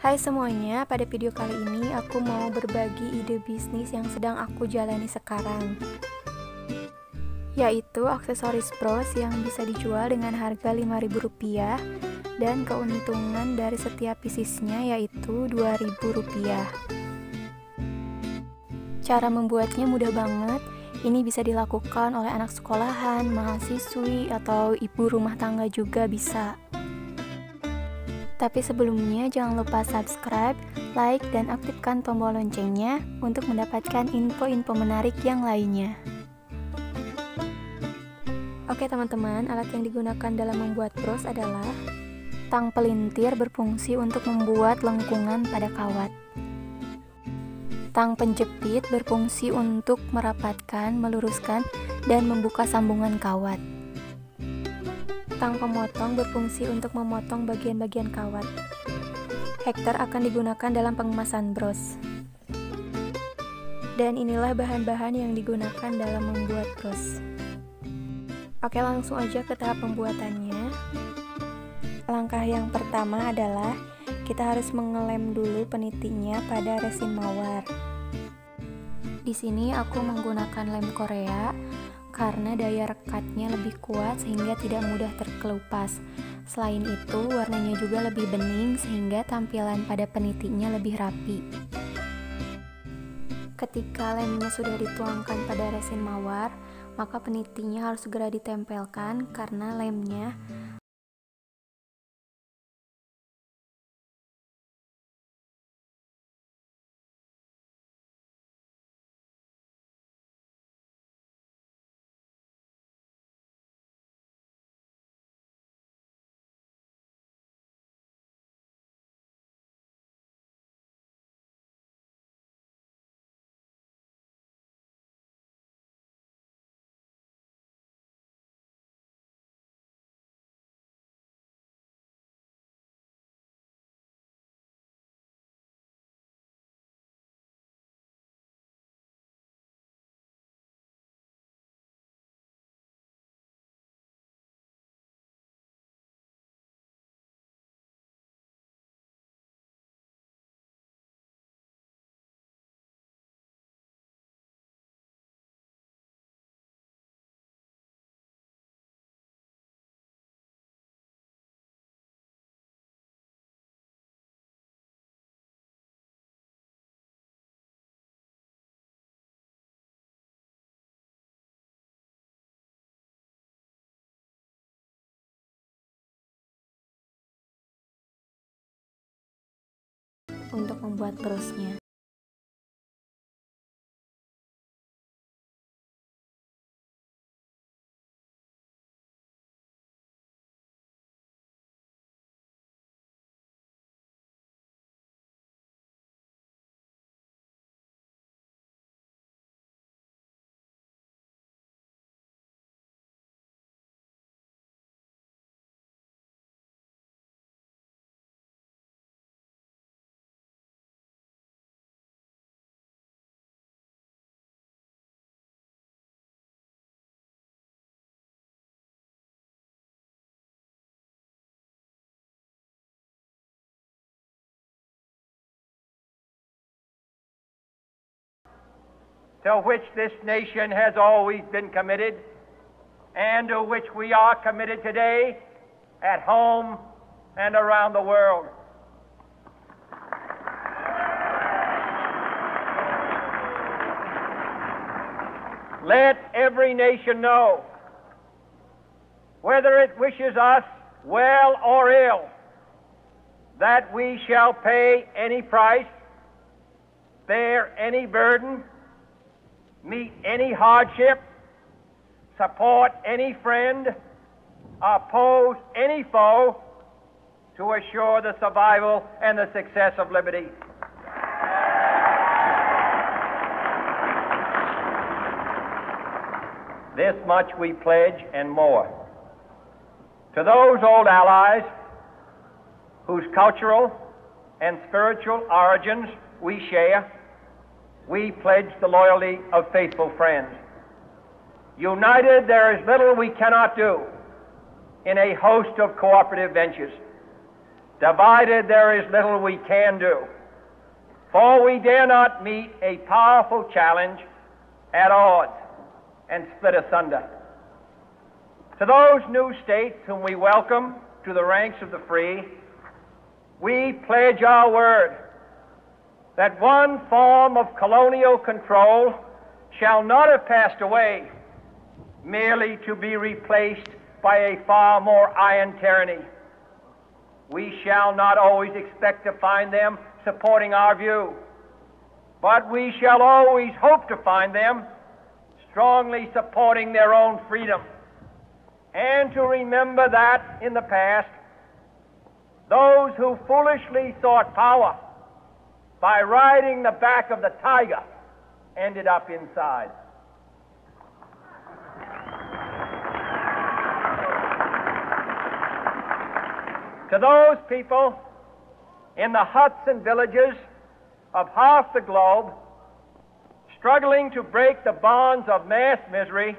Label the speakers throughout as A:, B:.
A: Hai semuanya, pada video kali ini aku mau berbagi ide bisnis yang sedang aku jalani sekarang, yaitu aksesoris bros yang bisa dijual dengan harga Rp5.000 dan keuntungan dari setiap piecesnya yaitu Rp2.000. Cara membuatnya mudah banget, ini bisa dilakukan oleh anak sekolahan, mahasiswi, atau ibu rumah tangga juga bisa. Tapi sebelumnya jangan lupa subscribe, like, dan aktifkan tombol loncengnya untuk mendapatkan info-info menarik yang lainnya. Oke teman-teman, alat yang digunakan dalam membuat bros adalah tang pelintir berfungsi untuk membuat lengkungan pada kawat. Tang penjepit berfungsi untuk merapatkan, meluruskan, dan membuka sambungan kawat. Tang pemotong berfungsi untuk memotong bagian-bagian kawat. Hektar akan digunakan dalam pengemasan bros. Dan inilah bahan-bahan yang digunakan dalam membuat bros. Oke, langsung aja ke tahap pembuatannya. Langkah yang pertama adalah kita harus mengelem dulu penitinya pada resin mawar. Di sini aku menggunakan lem Korea karena daya rekatnya lebih kuat sehingga tidak mudah terkelupas. Selain itu, warnanya juga lebih bening sehingga tampilan pada penitinya lebih rapi. Ketika lemnya sudah dituangkan pada resin mawar, maka penitinya harus segera ditempelkan karena lemnya untuk membuat brosnya.
B: To which this nation has always been committed, and to which we are committed today at home and around the world. Let every nation know, whether it wishes us well or ill, that we shall pay any price, bear any burden, meet any hardship, support any friend, oppose any foe to assure the survival and the success of liberty. This much we pledge and more. To those old allies whose cultural and spiritual origins we share, we pledge the loyalty of faithful friends. United, there is little we cannot do in a host of cooperative ventures. Divided there is little we can do, for we dare not meet a powerful challenge at odds and split asunder. To those new states whom we welcome to the ranks of the free, we pledge our word that one form of colonial control shall not have passed away, merely to be replaced by a far more iron tyranny. We shall not always expect to find them supporting our view, but we shall always hope to find them strongly supporting their own freedom, and to remember that in the past, those who foolishly sought power by riding the back of the tiger ended up inside. To those people in the huts and villages of half the globe struggling to break the bonds of mass misery,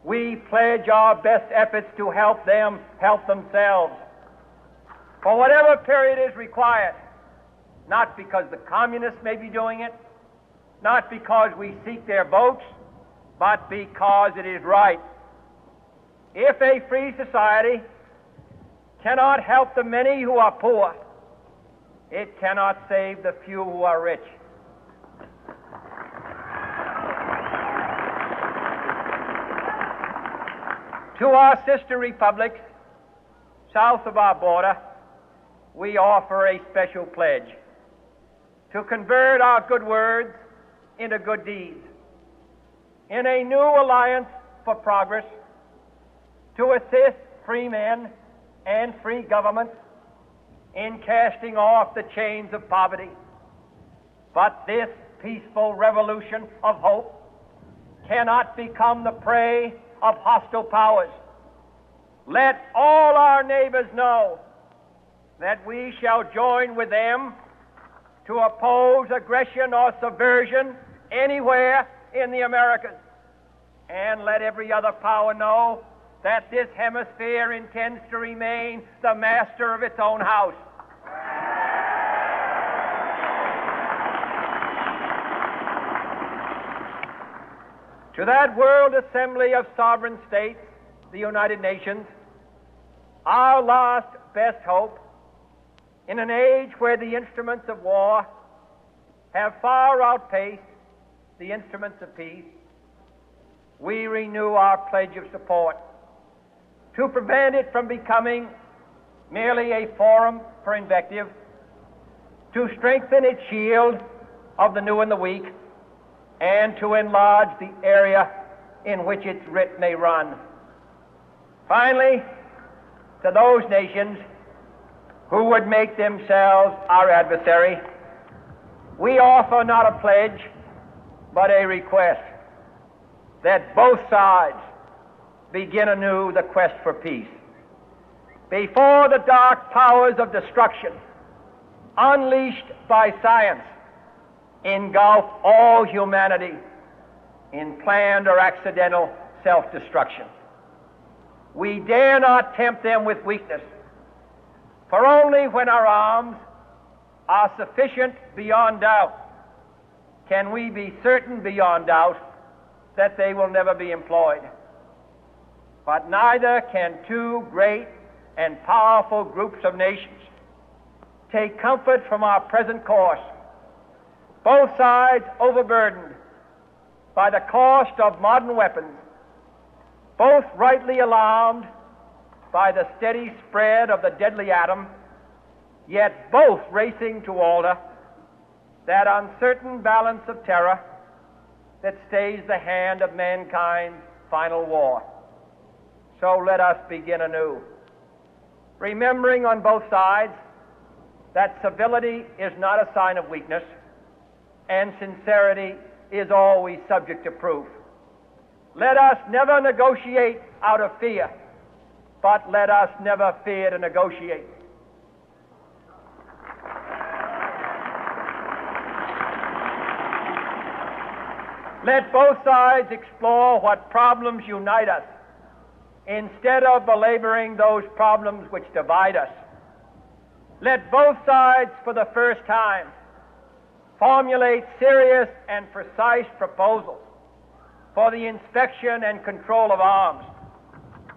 B: we pledge our best efforts to help them help themselves for whatever period is required, not because the communists may be doing it, not because we seek their votes, but because it is right. If a free society cannot help the many who are poor, it cannot save the few who are rich. To our sister republics south of our border, we offer a special pledge to convert our good words into good deeds, in a new alliance for progress, to assist free men and free governments in casting off the chains of poverty. But this peaceful revolution of hope cannot become the prey of hostile powers. Let all our neighbors know that we shall join with them to oppose aggression or subversion anywhere in the Americas. And let every other power know that this hemisphere intends to remain the master of its own house. To that World Assembly of Sovereign States, the United Nations, our last best hope, in an age where the instruments of war have far outpaced the instruments of peace, we renew our pledge of support to prevent it from becoming merely a forum for invective, to strengthen its shield of the new and the weak, and to enlarge the area in which its writ may run. Finally, to those nations who would make themselves our adversary, we offer not a pledge, but a request that both sides begin anew the quest for peace. Before the dark powers of destruction, unleashed by science, engulf all humanity in planned or accidental self-destruction, we dare not tempt them with weakness, for only when our arms are sufficient beyond doubt can we be certain beyond doubt that they will never be employed. But neither can two great and powerful groups of nations take comfort from our present course, both sides overburdened by the cost of modern weapons, both rightly alarmed by the steady spread of the deadly atom, yet both racing to alter that uncertain balance of terror that stays the hand of mankind's final war. So let us begin anew, remembering on both sides that civility is not a sign of weakness, and sincerity is always subject to proof. Let us never negotiate out of fear, but let us never fear to negotiate. Let both sides explore what problems unite us, instead of belaboring those problems which divide us. Let both sides, for the first time, formulate serious and precise proposals for the inspection and control of arms,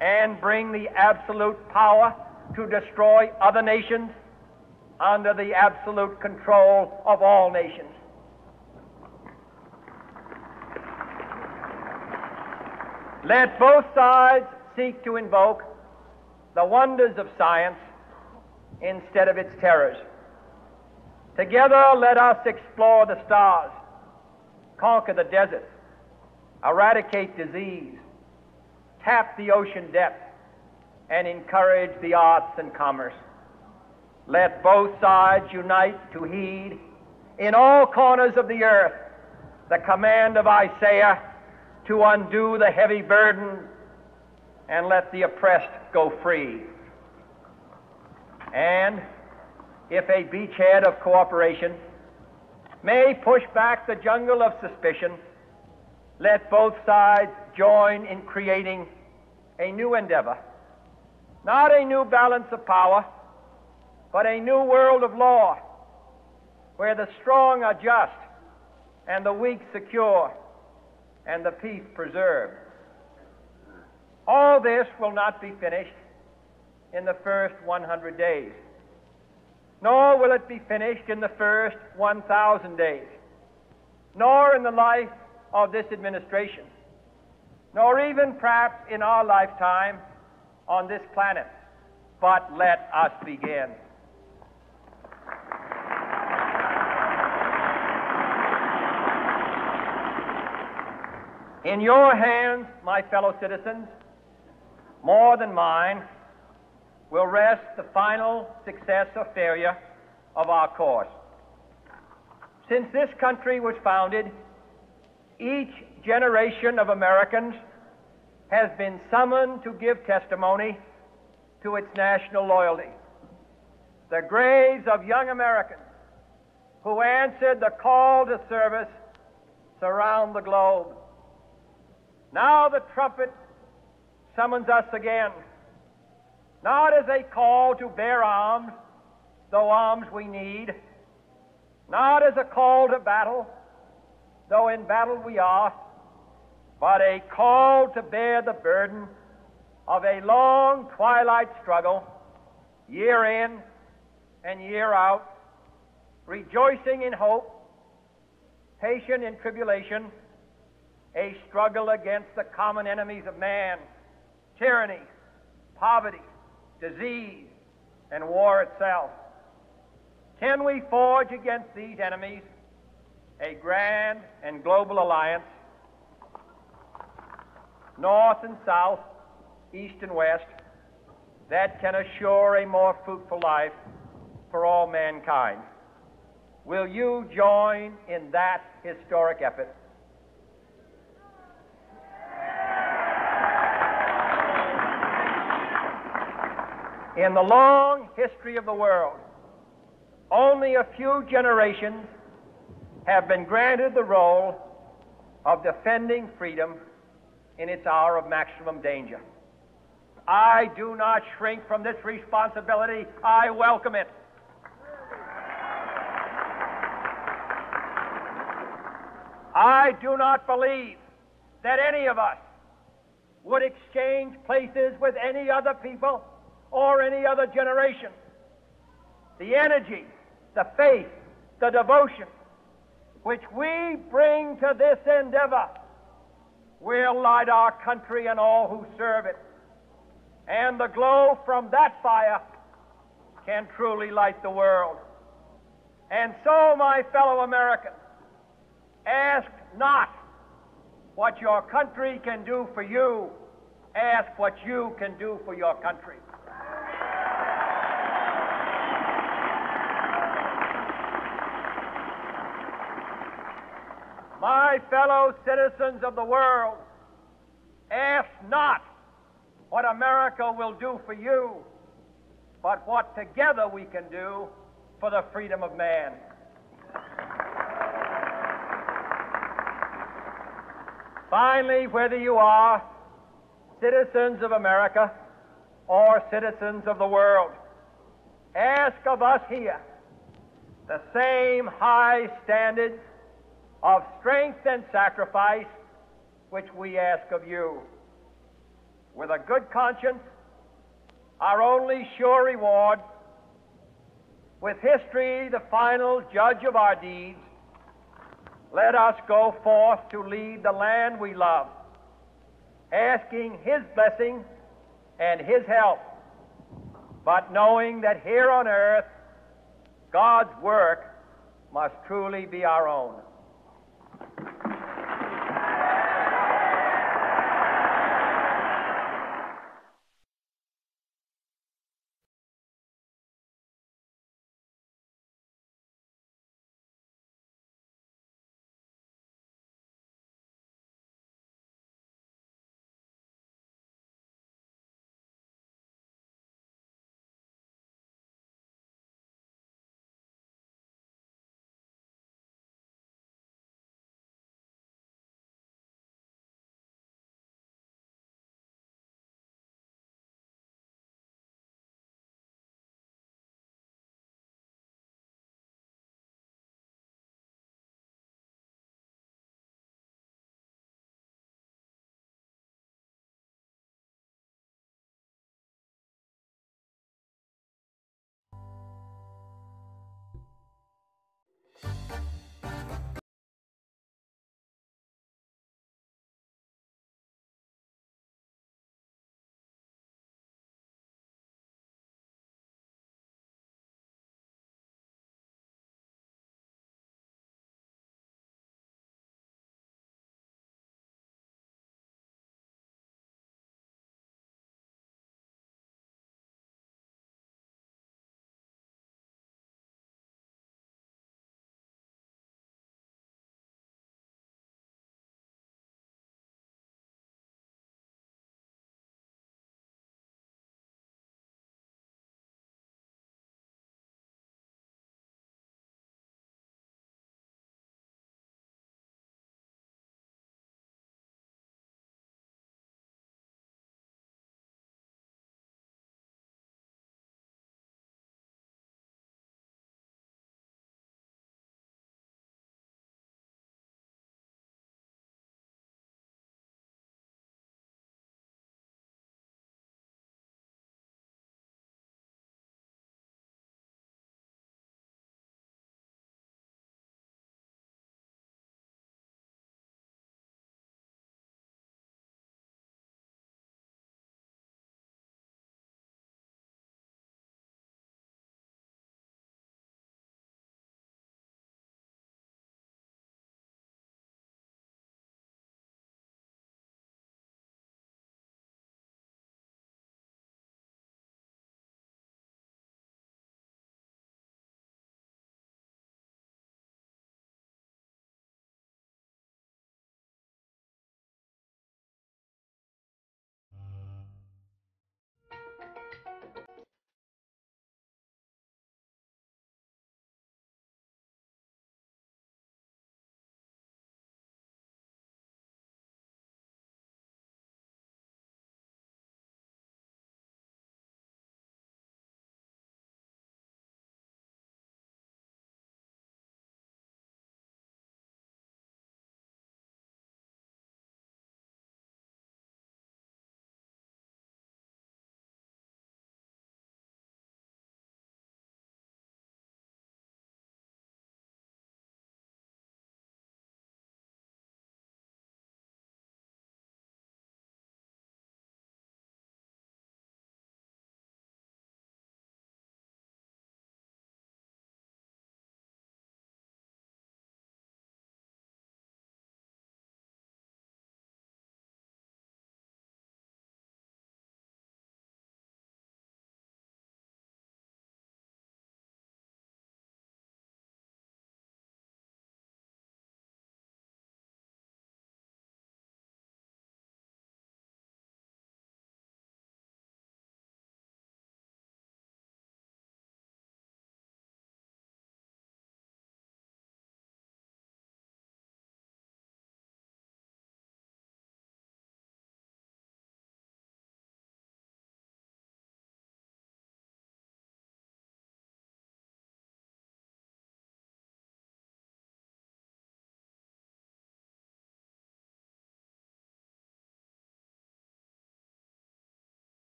B: and bring the absolute power to destroy other nations under the absolute control of all nations. Let both sides seek to invoke the wonders of science instead of its terrors. Together, let us explore the stars, conquer the deserts, eradicate disease, tap the ocean depths, and encourage the arts and commerce. Let both sides unite to heed in all corners of the earth the command of Isaiah to undo the heavy burden and let the oppressed go free. And if a beachhead of cooperation may push back the jungle of suspicion, let both sides join in creating a new endeavor, not a new balance of power, but a new world of law, where the strong are just and the weak secure and the peace preserved. All this will not be finished in the first 100 days, nor will it be finished in the first 1,000 days, nor in the life of this administration, nor even perhaps in our lifetime on this planet. But let us begin. In your hands, my fellow citizens, more than mine, will rest the final success or failure of our course. Since this country was founded, each generation of Americans has been summoned to give testimony to its national loyalty. The graves of young Americans who answered the call to service surround the globe. Now the trumpet summons us again, not as a call to bear arms, though arms we need, not as a call to battle, though in battle we are, but a call to bear the burden of a long twilight struggle, year in and year out, rejoicing in hope, patient in tribulation, a struggle against the common enemies of man, tyranny, poverty, disease, and war itself. Can we forge against these enemies a grand and global alliance, north and south, east and west, that can assure a more fruitful life for all mankind? Will you join in that historic effort? In the long history of the world, only a few generations have been granted the role of defending freedom in its hour of maximum danger. I do not shrink from this responsibility. I welcome it. I do not believe that any of us would exchange places with any other people or any other generation. The energy, the faith, the devotion which we bring to this endeavor will light our country and all who serve it. And the glow from that fire can truly light the world. And so, my fellow Americans, ask not what your country can do for you, ask what you can do for your country. My fellow citizens of the world, ask not what America will do for you, but what together we can do for the freedom of man. Finally, whether you are citizens of America or citizens of the world, ask of us here the same high standards of strength and sacrifice which we ask of you. With a good conscience, our only sure reward, with history the final judge of our deeds, let us go forth to lead the land we love, asking His blessing and His help, but knowing that here on earth God's work must truly be our own.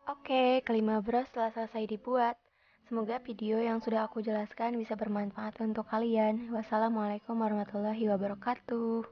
A: Oke, kelima bros telah selesai dibuat. Semoga video yang sudah aku jelaskan bisa bermanfaat untuk kalian. Wassalamualaikum warahmatullahi wabarakatuh.